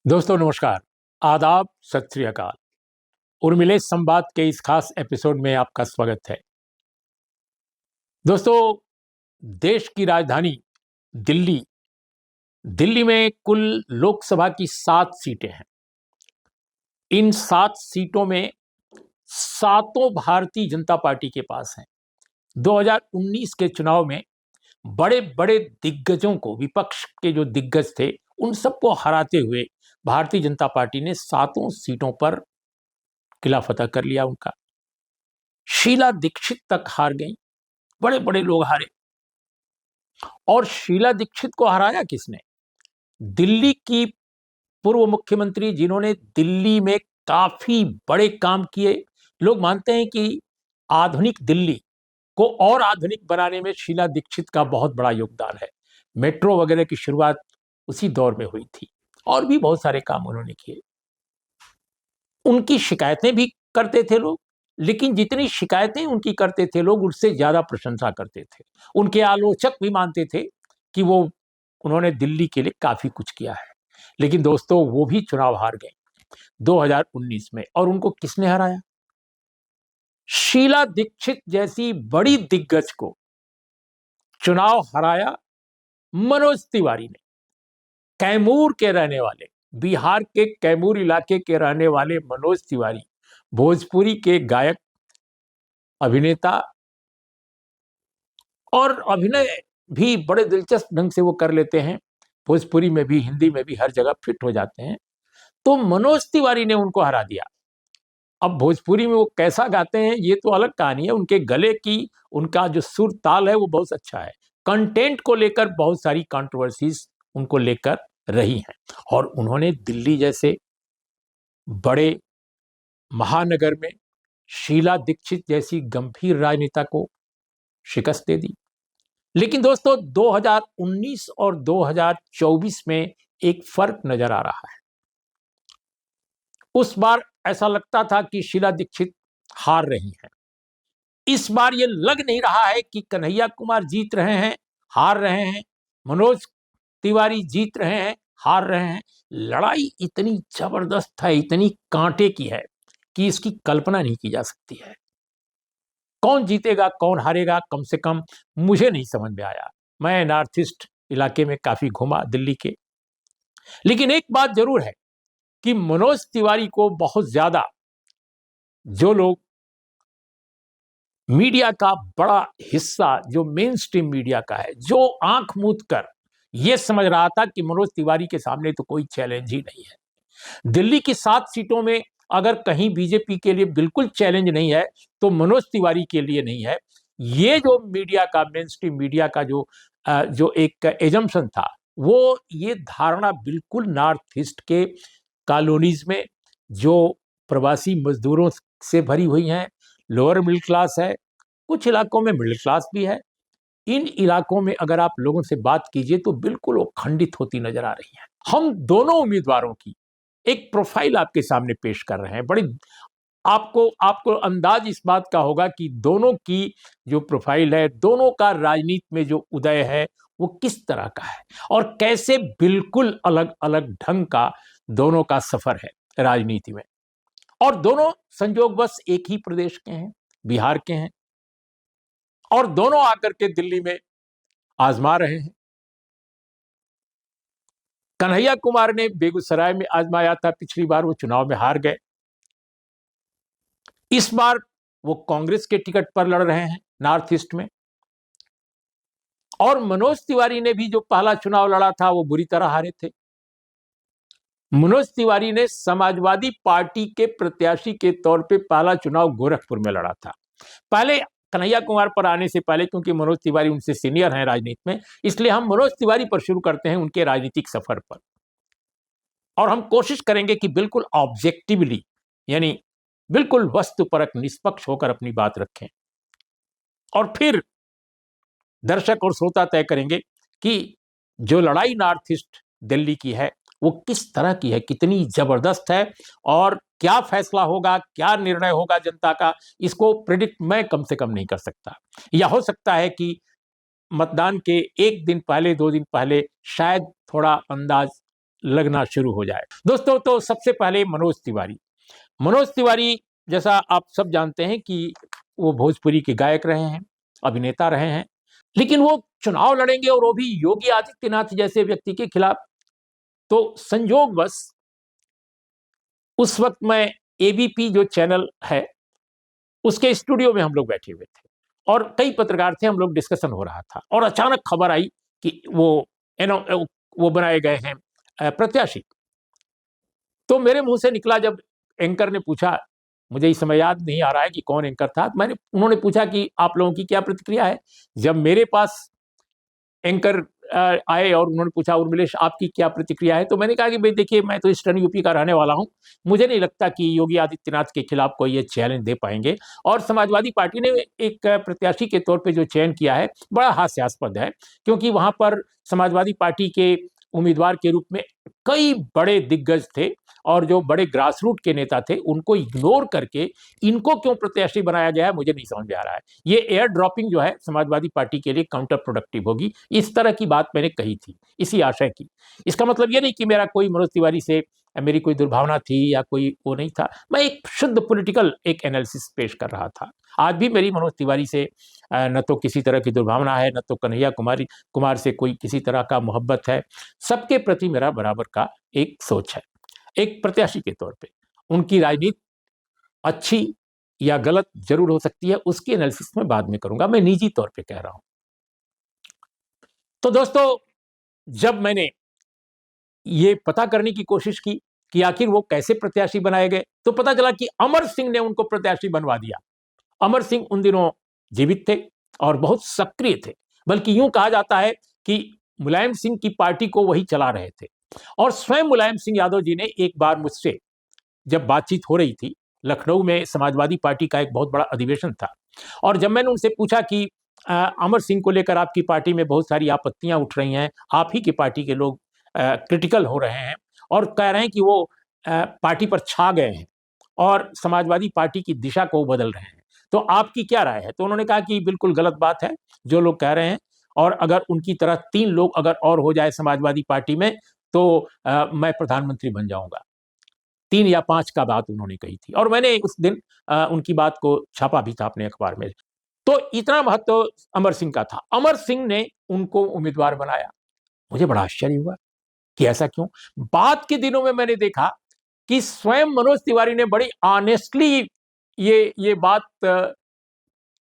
दोस्तों नमस्कार, आदाब, सत श्री अकाल। उर्मिले संवाद के इस खास एपिसोड में आपका स्वागत है। दोस्तों, देश की राजधानी दिल्ली दिल्ली में कुल लोकसभा की 7 सीटें हैं। इन 7 सीटों में सातों भारतीय जनता पार्टी के पास हैं। 2019 के चुनाव में बड़े बड़े दिग्गजों को, विपक्ष के जो दिग्गज थे उन सबको हराते हुए भारतीय जनता पार्टी ने सातों सीटों पर किला फतह कर लिया उनका। शीला दीक्षित तक हार गई, बड़े बड़े लोग हारे। और शीला दीक्षित को हराया किसने? दिल्ली की पूर्व मुख्यमंत्री, जिन्होंने दिल्ली में काफी बड़े काम किए। लोग मानते हैं कि आधुनिक दिल्ली को और आधुनिक बनाने में शीला दीक्षित का बहुत बड़ा योगदान है। मेट्रो वगैरह की शुरुआत उसी दौर में हुई थी और भी बहुत सारे काम उन्होंने किए। उनकी शिकायतें भी करते थे लोग, लेकिन जितनी शिकायतें उनकी करते थे लोग, उससे ज्यादा प्रशंसा करते थे। उनके आलोचक भी मानते थे कि उन्होंने दिल्ली के लिए काफी कुछ किया है। लेकिन दोस्तों, वो भी चुनाव हार गए 2019 में। और उनको किसने हराया? शीला दीक्षित जैसी बड़ी दिग्गज को चुनाव हराया मनोज तिवारी ने। कैमूर के रहने वाले, बिहार के कैमूर इलाके के रहने वाले मनोज तिवारी, भोजपुरी के गायक, अभिनेता, और अभिनय भी बड़े दिलचस्प ढंग से वो कर लेते हैं। भोजपुरी में भी, हिंदी में भी, हर जगह फिट हो जाते हैं। तो मनोज तिवारी ने उनको हरा दिया। अब भोजपुरी में वो कैसा गाते हैं ये तो अलग कहानी है। उनके गले की, उनका जो सुर ताल है वो बहुत अच्छा है। कंटेंट को लेकर बहुत सारी कंट्रोवर्सीज उनको लेकर रही हैं। और उन्होंने दिल्ली जैसे बड़े महानगर में शीला दीक्षित जैसी गंभीर राजनेता को शिकस्त दे दी। लेकिन दोस्तों, 2019 और 2024 में एक फर्क नजर आ रहा है। उस बार ऐसा लगता था कि शीला दीक्षित हार रही हैं। इस बार ये लग नहीं रहा है कि कन्हैया कुमार जीत रहे हैं, हार रहे हैं, मनोज तिवारी जीत रहे हैं, हार रहे हैं। लड़ाई इतनी जबरदस्त है, इतनी कांटे की है कि इसकी कल्पना नहीं की जा सकती है। कौन जीतेगा, कौन हारेगा, कम से कम मुझे नहीं समझ में आया। मैं नॉर्थ ईस्ट इलाके में काफी घूमा दिल्ली के। लेकिन एक बात जरूर है कि मनोज तिवारी को बहुत ज्यादा जो लोग, मीडिया का बड़ा हिस्सा जो मेन स्ट्रीम मीडिया का है, जो आंख मूंद कर यह समझ रहा था कि मनोज तिवारी के सामने तो कोई चैलेंज ही नहीं है। दिल्ली की 7 सीटों में अगर कहीं बीजेपी के लिए बिल्कुल चैलेंज नहीं है तो मनोज तिवारी के लिए नहीं है। ये जो मीडिया का, मेन स्ट्रीम मीडिया का जो एक एजम्पशन था, वो ये धारणा बिल्कुल नॉर्थ ईस्ट के कॉलोनीज में जो प्रवासी मजदूरों से भरी हुई हैं, लोअर मिडिल क्लास है, कुछ इलाकों में मिडिल क्लास भी है। इन इलाकों में अगर आप लोगों से बात कीजिए तो बिल्कुल वो खंडित होती नजर आ रही है। हम दोनों उम्मीदवारों की एक प्रोफाइल आपके सामने पेश कर रहे हैं। बड़ी आपको आपको अंदाज इस बात का होगा कि दोनों की जो प्रोफाइल है, दोनों का राजनीति में जो उदय है वो किस तरह का है और कैसे बिल्कुल अलग अलग ढंग का दोनों का सफर है राजनीति में। और दोनों संयोगवश एक ही प्रदेश के हैं, बिहार के हैं, और दोनों आकर के दिल्ली में आजमा रहे हैं। कन्हैया कुमार ने बेगूसराय में आजमाया था, पिछली बार वो चुनाव में हार गए। इस बार वो कांग्रेस के टिकट पर लड़ रहे हैं नॉर्थ ईस्ट में। और मनोज तिवारी ने भी जो पहला चुनाव लड़ा था वो बुरी तरह हारे थे। मनोज तिवारी ने समाजवादी पार्टी के प्रत्याशी के तौर पे पहला चुनाव गोरखपुर में लड़ा था। पहले कन्हैया कुमार पर आने से पहले, क्योंकि मनोज तिवारी उनसे सीनियर हैं राजनीति में, इसलिए हम मनोज तिवारी पर शुरू करते हैं, उनके राजनीतिक सफर पर। और हम कोशिश करेंगे कि बिल्कुल ऑब्जेक्टिवली, यानी बिल्कुल वस्तुपरक, निष्पक्ष होकर अपनी बात रखें। और फिर दर्शक और श्रोता तय करेंगे कि जो लड़ाई नॉर्थ ईस्ट दिल्ली की है वो किस तरह की है, कितनी जबरदस्त है, और क्या फैसला होगा, क्या निर्णय होगा जनता का, इसको प्रिडिक्ट मैं कम से कम नहीं कर सकता। या हो सकता है कि मतदान के 1 दिन पहले, 2 दिन पहले शायद थोड़ा अंदाज लगना शुरू हो जाए। दोस्तों, तो सबसे पहले मनोज तिवारी जैसा आप सब जानते हैं कि वो भोजपुरी के गायक रहे हैं, अभिनेता रहे हैं, लेकिन वो चुनाव लड़ेंगे और वो भी योगी आदित्यनाथ जैसे व्यक्ति के खिलाफ। तो संयोगवश उस वक्त मैं एबीपी जो चैनल है उसके स्टूडियो में हम लोग बैठे हुए थे और कई पत्रकार थे, हम लोग डिस्कशन हो रहा था और अचानक खबर आई कि वो बनाए गए हैं प्रत्याशी। तो मेरे मुंह से निकला, जब एंकर ने पूछा, मुझे इस समय याद नहीं आ रहा है कि कौन एंकर था, उन्होंने पूछा कि आप लोगों की क्या प्रतिक्रिया है। जब मेरे पास एंकर आए और उन्होंने पूछा, उर्मिलेश आपकी क्या प्रतिक्रिया है, तो मैंने कहा कि भाई देखिए, मैं तो ईस्टर्न यूपी का रहने वाला हूं, मुझे नहीं लगता कि योगी आदित्यनाथ के खिलाफ कोई ये चैलेंज दे पाएंगे। और समाजवादी पार्टी ने एक प्रत्याशी के तौर पे जो चयन किया है बड़ा हास्यास्पद है, क्योंकि वहां पर समाजवादी पार्टी के उम्मीदवार के रूप में कई बड़े दिग्गज थे और जो बड़े ग्रासरूट के नेता थे, उनको इग्नोर करके इनको क्यों प्रत्याशी बनाया गया है, मुझे नहीं समझ में आ रहा है। ये एयर ड्रॉपिंग जो है समाजवादी पार्टी के लिए काउंटर प्रोडक्टिव होगी। इस तरह की बात मैंने कही थी, इसी आशय की। इसका मतलब ये नहीं कि मेरा कोई मनोज तिवारी से मेरी कोई दुर्भावना थी या कोई वो नहीं था। मैं एक शुद्ध पॉलिटिकल एक एनालिसिस पेश कर रहा था। आज भी मेरी मनोज तिवारी से न तो किसी तरह की दुर्भावना है, न तो कन्हैया कुमार से कोई किसी तरह का मोहब्बत है। सबके प्रति मेरा बराबर का एक सोच है। एक प्रत्याशी के तौर पे उनकी राजनीति अच्छी या गलत जरूर हो सकती है, उसकी एनालिसिस मैं बाद में करूंगा, मैं निजी तौर पे कह रहा हूं। तो दोस्तों, जब मैंने ये पता करने की कोशिश की कि आखिर वो कैसे प्रत्याशी बनाए गए, तो पता चला कि अमर सिंह ने उनको प्रत्याशी बनवा दिया। अमर सिंह उन दिनों जीवित थे और बहुत सक्रिय थे, बल्कि यूं कहा जाता है कि मुलायम सिंह की पार्टी को वही चला रहे थे। और स्वयं मुलायम सिंह यादव जी ने एक बार मुझसे जब बातचीत हो रही थी, लखनऊ में समाजवादी पार्टी का एक बहुत बड़ा अधिवेशन था, और जब मैंने उनसे पूछा कि अमर सिंह को लेकर आपकी पार्टी में बहुत सारी आपत्तियां उठ रही हैं, आप ही की पार्टी के लोग क्रिटिकल हो रहे हैं और कह रहे हैं कि वो पार्टी पर छा गए हैं और समाजवादी पार्टी की दिशा को बदल रहे हैं, तो आपकी क्या राय है? तो उन्होंने कहा कि बिल्कुल गलत बात है जो लोग कह रहे हैं, और अगर उनकी तरह 3 लोग अगर और हो जाए समाजवादी पार्टी में तो मैं प्रधानमंत्री बन जाऊंगा। 3 या 5 का बात उन्होंने कही थी और मैंने उस दिन उनकी बात को छापा भी था अपने अखबार में। तो इतना महत्व अमर सिंह का था। अमर सिंह ने उनको उम्मीदवार बनाया। मुझे बड़ा आश्चर्य हुआ कि ऐसा क्यों? बाद के दिनों में मैंने देखा कि स्वयं मनोज तिवारी ने बड़ी ऑनेस्टली ये बात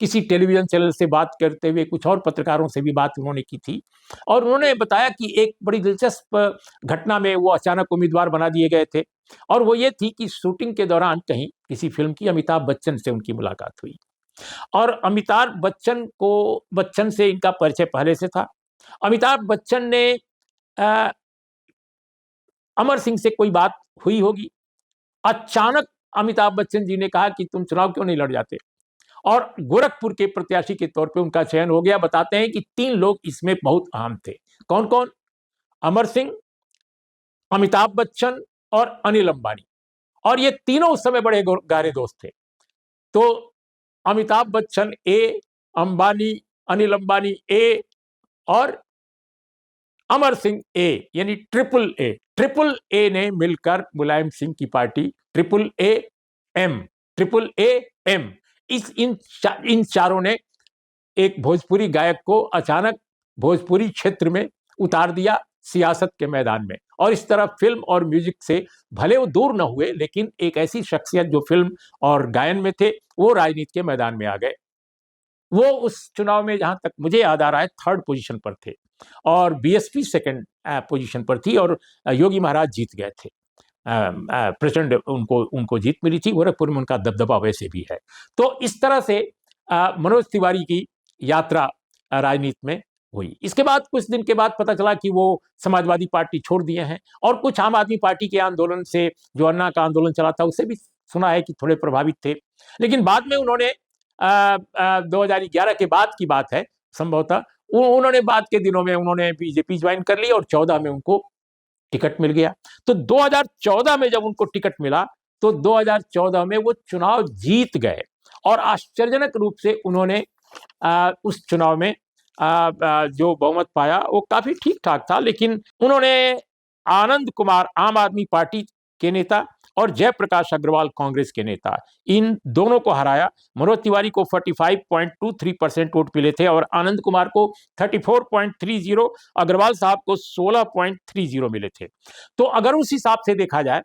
किसी टेलीविजन चैनल से बात करते हुए, कुछ और पत्रकारों से भी बात उन्होंने की थी, और उन्होंने बताया कि एक बड़ी दिलचस्प घटना में वो अचानक उम्मीदवार बना दिए गए थे, और वो ये थी कि शूटिंग के दौरान कहीं किसी फिल्म की अमिताभ बच्चन से उनकी मुलाकात हुई, और अमिताभ बच्चन से इनका परिचय पहले से था। अमिताभ बच्चन ने अ, अमर सिंह से कोई बात हुई होगी। अचानक अमिताभ बच्चन जी ने कहा कि तुम चुनाव क्यों नहीं लड़ जाते, और गोरखपुर के प्रत्याशी के तौर पे उनका चयन हो गया। बताते हैं कि 3 लोग इसमें बहुत अहम थे। कौन कौन? अमर सिंह, अमिताभ बच्चन और अनिल अंबानी। और ये तीनों उस समय बड़े गहरे दोस्त थे। तो अमिताभ बच्चन ए, अंबानी, अनिल अंबानी ए, और अमर सिंह ए, यानी ट्रिपल ए ने मिलकर मुलायम सिंह की पार्टी ट्रिपल ए एम, इन चारों ने एक भोजपुरी गायक को अचानक भोजपुरी क्षेत्र में उतार दिया सियासत के मैदान में। और इस तरह फिल्म और म्यूजिक से भले वो दूर न हुए, लेकिन एक ऐसी शख्सियत जो फिल्म और गायन में थे, वो राजनीति के मैदान में आ गए। वो उस चुनाव में, जहां तक मुझे याद आ रहा है, 3rd पोजीशन पर थे और बीएसपी 2nd पोजीशन पर थी, और योगी महाराज जीत गए थे। प्रचंड उनको जीत मिली थी। गोरखपुर में उनका दबदबा वैसे भी है। तो इस तरह से मनोज तिवारी की यात्रा राजनीति में हुई। इसके बाद कुछ दिन के बाद पता चला कि वो समाजवादी पार्टी छोड़ दिए हैं, और कुछ आम आदमी पार्टी के आंदोलन से, जो अन्ना का आंदोलन चला था, उससे भी सुना है कि थोड़े प्रभावित थे। लेकिन बाद में उन्होंने 2011 के बाद की बात है संभवतः, उन्होंने बाद के दिनों में उन्होंने बीजेपी ज्वाइन कर ली और 14 में उनको टिकट मिल गया। तो 2014 में जब उनको टिकट मिला, तो 2014 में वो चुनाव जीत गए, और आश्चर्यजनक रूप से उन्होंने उस चुनाव में जो बहुमत पाया वो काफी ठीक ठाक था, लेकिन उन्होंने आनंद कुमार आम आदमी पार्टी के नेता और जयप्रकाश अग्रवाल कांग्रेस के नेता, इन दोनों को हराया। मनोज तिवारी को 45.23% वोट मिले थे और आनंद कुमार को 34.30, अग्रवाल साहब को 16.30 मिले थे। तो अगर उस हिसाब से देखा जाए,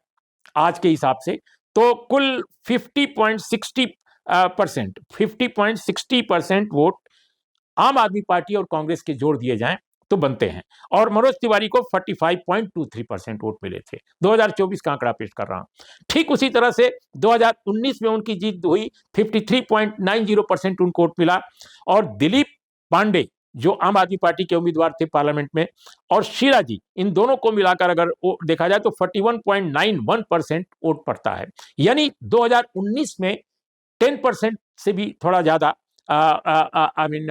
आज के हिसाब से, तो कुल 50.60% वोट आम आदमी पार्टी और कांग्रेस के जोड़ दिए जाएं तो बनते हैं। और मनोज तिवारी को 45.23% वोट मिले थे। 2024 का आंकड़ा पेश कर रहा हूं। ठीक उसी तरह से 2019 में उनकी जीत हुई, 53.90% उनको वोट मिला। और दिलीप पांडे जो आम आदमी पार्टी के उम्मीदवार थे पार्लियामेंट में, और शीला जी, इन दोनों को मिलाकर अगर देखा जाए तो 41.91% वोट पड़ता है। यानी 2019 में 10% से भी थोड़ा ज्यादा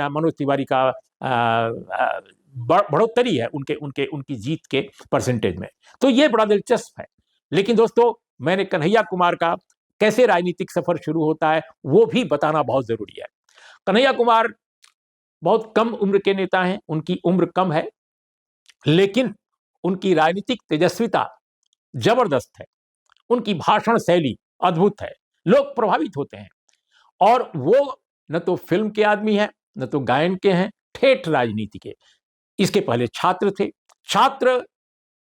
मनोज तिवारी का बढ़ोतरी है उनकी जीत के परसेंटेज में। तो ये बड़ा दिलचस्प है। लेकिन दोस्तों, मैंने कन्हैया कुमार का कैसे राजनीतिक सफर शुरू होता है वो भी बताना बहुत जरूरी है। कन्हैया कुमार बहुत कम उम्र के नेता हैं, उनकी उम्र कम है, लेकिन उनकी राजनीतिक तेजस्विता जबरदस्त है। उनकी भाषण शैली अद्भुत है, लोग प्रभावित होते हैं। और वो न तो फिल्म के आदमी हैं, न तो गायन के हैं, ठेठ राजनीति के। इसके पहले छात्र थे, छात्र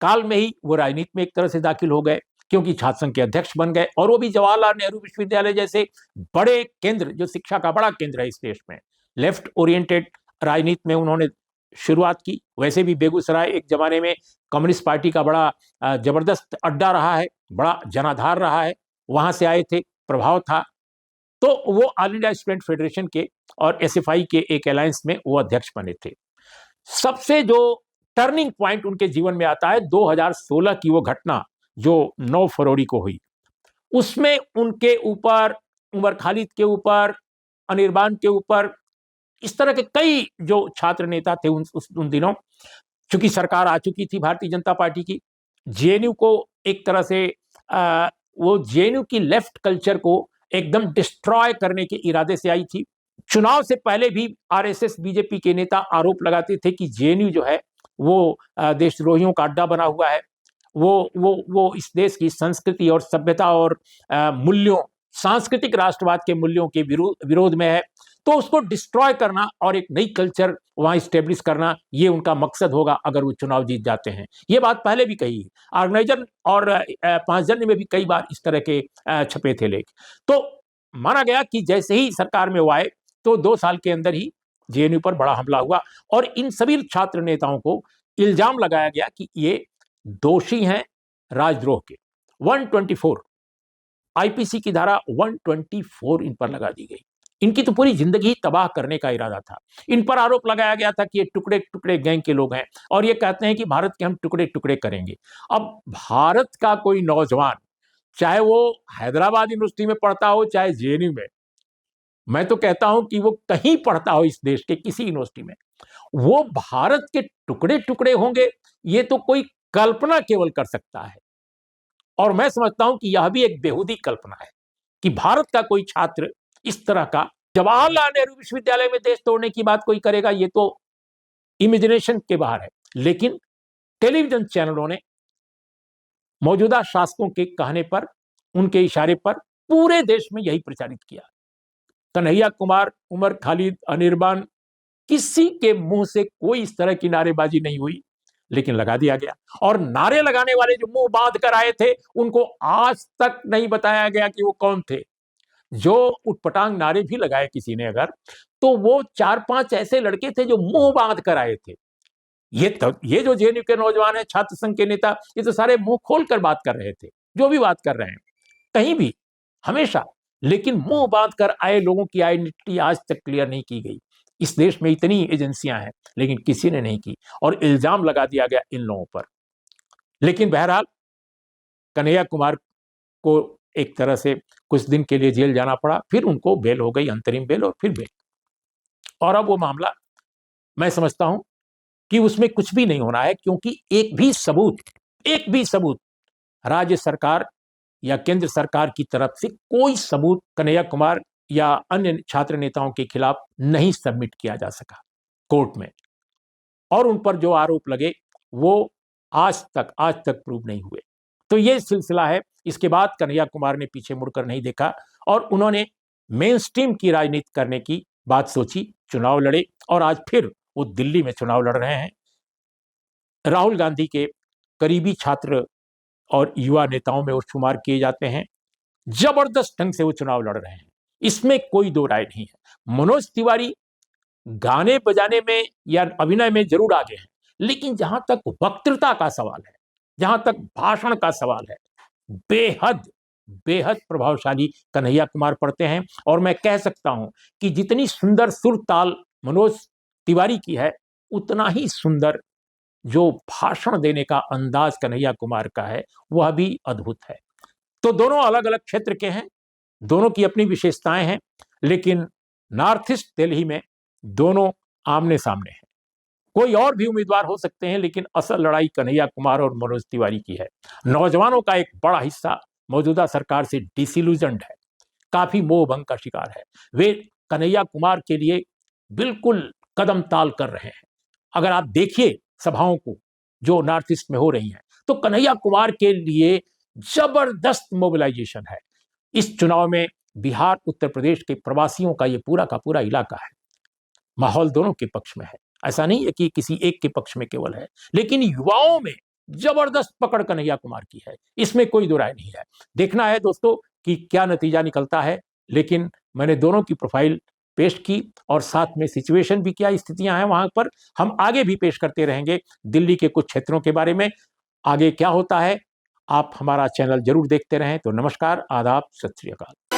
काल में ही वो राजनीति में एक तरह से दाखिल हो गए, क्योंकि छात्र संघ के अध्यक्ष बन गए, और वो भी जवाहरलाल नेहरू विश्वविद्यालय जैसे बड़े केंद्र, जो शिक्षा का बड़ा केंद्र है इस देश में। लेफ्ट ओरिएंटेड राजनीति में उन्होंने शुरुआत की। वैसे भी बेगूसराय एक जमाने में कम्युनिस्ट पार्टी का बड़ा जबरदस्त अड्डा रहा है, बड़ा जनाधार रहा है, वहां से आए थे, प्रभाव था। तो वो ऑल इंडिया स्टूडेंट फेडरेशन के और एसएफआई के एक अलायंस में वो अध्यक्ष बने थे। सबसे जो टर्निंग पॉइंट उनके जीवन में आता है 2016 की वो घटना जो 9 फरवरी को हुई। उसमें उनके ऊपर, उमर खालिद के ऊपर, अनिर्बान के ऊपर, इस तरह के कई जो छात्र नेता थे उन दिनों, चूंकि सरकार आ चुकी थी भारतीय जनता पार्टी की, जेएनयू को एक तरह से वो जेएनयू की लेफ्ट कल्चर को एकदम डिस्ट्रॉय करने के इरादे से आई थी। चुनाव से पहले भी आरएसएस बीजेपी के नेता आरोप लगाते थे कि जेएनयू जो है वो देशद्रोहियों का अड्डा बना हुआ है, वो इस देश की संस्कृति और सभ्यता और मूल्यों, सांस्कृतिक राष्ट्रवाद के मूल्यों के विरोध में है। तो उसको डिस्ट्रॉय करना और एक नई कल्चर वहां स्टेब्लिश करना, ये उनका मकसद होगा अगर वो चुनाव जीत जाते हैं। ये बात पहले भी कही है, ऑर्गेनाइजर और 5 जन में भी कई बार इस तरह के छपे थे लेख। तो माना गया कि जैसे ही सरकार में वो आए तो 2 साल के अंदर ही जेएनयू पर बड़ा हमला हुआ, और इन सभी छात्र नेताओं को इल्जाम लगाया गया कि ये दोषी हैं राजद्रोह के। 124 आईपीसी की धारा 124 इन पर लगा दी गई। इनकी तो पूरी जिंदगी तबाह करने का इरादा था। इन पर आरोप लगाया गया था कि ये टुकड़े टुकड़े गैंग के लोग हैं, और ये कहते हैं कि भारत के हम टुकड़े टुकड़े करेंगे। अब भारत का कोई नौजवान, चाहे वो हैदराबाद यूनिवर्सिटी में पढ़ता हो, चाहे जेएनयू में, मैं तो कहता हूं कि वो कहीं पढ़ता हो इस देश के किसी यूनिवर्सिटी में, वो भारत के टुकड़े टुकड़े होंगे, ये तो कोई कल्पना केवल कर सकता है। और मैं समझता हूं कि यह भी एक बेहूदी कल्पना है कि भारत का कोई छात्र इस तरह का, जवाहरलाल नेहरू विश्वविद्यालय में देश तोड़ने की बात कोई करेगा, ये तो इमेजिनेशन के बाहर है। लेकिन टेलीविजन चैनलों ने मौजूदा शासकों के कहने पर, उनके इशारे पर पूरे देश में यही प्रचारित किया। कन्हैया कुमार, उमर खालिद, अनिर्बान, किसी के मुंह से कोई इस तरह की नारेबाजी नहीं हुई, लेकिन लगा दिया गया। और नारे लगाने वाले जो मुंह बांध कर आए थे, उनको आज तक नहीं बताया गया कि वो कौन थे। जो उटपटांग नारे भी लगाए किसी ने अगर, तो वो 4-5 ऐसे लड़के थे जो मुंह बांध कर आए थे। ये जो जेएनयू के नौजवान है, छात्र संघ के नेता, ये तो सारे मुंह खोलकर बात कर रहे थे, जो भी बात कर रहे हैं, कहीं भी, हमेशा। लेकिन मुंह बांध कर आए लोगों की आइडेंटिटी आज तक क्लियर नहीं की गई। इस देश में इतनी एजेंसियां हैं, लेकिन किसी ने नहीं की, और इल्जाम लगा दिया गया इन लोगों पर। लेकिन बहरहाल कन्हैया कुमार को एक तरह से कुछ दिन के लिए जेल जाना पड़ा, फिर उनको बेल हो गई, अंतरिम बेल और फिर बेल। और अब वो मामला, मैं समझता हूं कि उसमें कुछ भी नहीं होना है, क्योंकि एक भी सबूत राज्य सरकार या केंद्र सरकार की तरफ से कोई सबूत कन्हैया कुमार या अन्य छात्र नेताओं के खिलाफ नहीं सबमिट किया जा सका कोर्ट में। और उन पर जो आरोप लगे वो आज तक प्रूव नहीं हुए। तो ये सिलसिला है। इसके बाद कन्हैया कुमार ने पीछे मुड़कर नहीं देखा और उन्होंने मेन स्ट्रीम की राजनीति करने की बात सोची, चुनाव लड़े और आज फिर वो दिल्ली में चुनाव लड़ रहे हैं। राहुल गांधी के करीबी छात्र और युवा नेताओं में वो शुमार किए जाते हैं। जबरदस्त ढंग से वो चुनाव लड़ रहे हैं, इसमें कोई दो राय नहीं है। मनोज तिवारी गाने बजाने में या अभिनय में जरूर आगे हैं, लेकिन जहां तक वक्तृता का सवाल है, जहां तक भाषण का सवाल है, बेहद बेहद प्रभावशाली कन्हैया कुमार पढ़ते हैं। और मैं कह सकता हूं कि जितनी सुंदर सुर ताल मनोज तिवारी की है, उतना ही सुंदर जो भाषण देने का अंदाज कन्हैया कुमार का है, वह भी अद्भुत है। तो दोनों अलग अलग क्षेत्र के हैं, दोनों की अपनी विशेषताएं हैं, लेकिन नॉर्थ ईस्ट दिल्ली में दोनों आमने सामने हैं। कोई और भी उम्मीदवार हो सकते हैं, लेकिन असल लड़ाई कन्हैया कुमार और मनोज तिवारी की है। नौजवानों का एक बड़ा हिस्सा मौजूदा सरकार से डिसिल्यूजन्ड है, काफी मोह भंग का शिकार है। वे कन्हैया कुमार के लिए बिल्कुल कदम ताल कर रहे हैं। अगर आप देखिए सभाओं को जो नॉर्थ ईस्ट में हो रही हैं, तो कन्हैया कुमार के लिए जबरदस्त मोबिलाइजेशन है। इस चुनाव में बिहार उत्तर प्रदेश के प्रवासियों का ये पूरा का पूरा इलाका है। माहौल दोनों के पक्ष में है, ऐसा नहीं है कि किसी एक के पक्ष में केवल है, लेकिन युवाओं में जबरदस्त पकड़ कन्हैया कुमार की है, इसमें कोई दो राय नहीं है। देखना है दोस्तों कि क्या नतीजा निकलता है, लेकिन मैंने दोनों की प्रोफाइल पेश की और साथ में सिचुएशन भी, क्या स्थितियां हैं वहां पर, हम आगे भी पेश करते रहेंगे दिल्ली के कुछ क्षेत्रों के बारे में। आगे क्या होता है, आप हमारा चैनल जरूर देखते रहें। तो नमस्कार, आदाब, सत श्री अकाल।